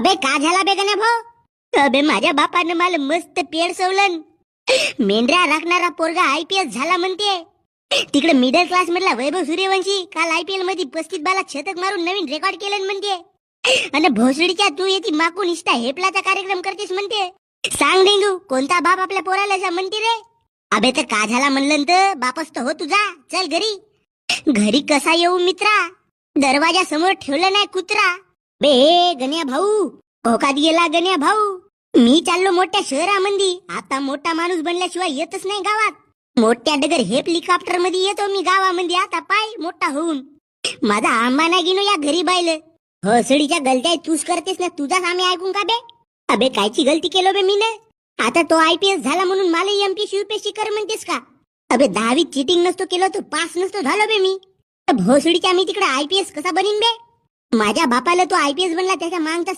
अबे का झाला बे गण्या भाऊ? अबे माझ्या बापानं मला मस्त पेड सवलन. मेंढ्या राखणारा पोरगा IPS झाला म्हणते. तिकडे मिडल क्लास मधला वैभव सूर्यवंशी काल IPL मध्ये 35 बाला शतक मारून नवीन रेकॉर्ड केलं म्हणते. आणि भोसडीच्या तू येती माकून इष्टा हेपलाचा कार्यक्रम करतेस म्हणते. सांग डेंगू कोणता बाप आपल्या पोराला जा म्हणते रे? अबे तर का झाला म्हणलं तर बापच तर हो तुझा. चल घरी. घरी कसा येऊ मित्रा? दरवाजा समोर ठेवलं नाही कुत्रा. बे गण्या भाऊ भोकात गेला गण्या भाऊ. मी चाललो मोठ्या शहरामध्ये. आता मोठा माणूस बनल्याशिवाय येतच नाही गावात. मोठ्या डगर हेलिकॉप्टर मध्ये येतो मी गावामध्ये. आता पाय मोठा होऊन माझा आंबा नाही गिनो या घरी बायलं. हसडीच्या गलत्या तूच करतेस ना. तुझाच आम्ही ऐकून का बे? अबे कायची गलती केलो बे मी ना? आता तो IPS झाला म्हणून मला MPSC UPSC कर म्हणतेस का? अबे 10वीत चिटिंग नसतो केलं तर पास नसतो झालो बे मी. भोसडीच्या मी तिकडे IPS कसा बनीन बे? माझ्या बापाला तो IPS बनला त्याच्या मागचा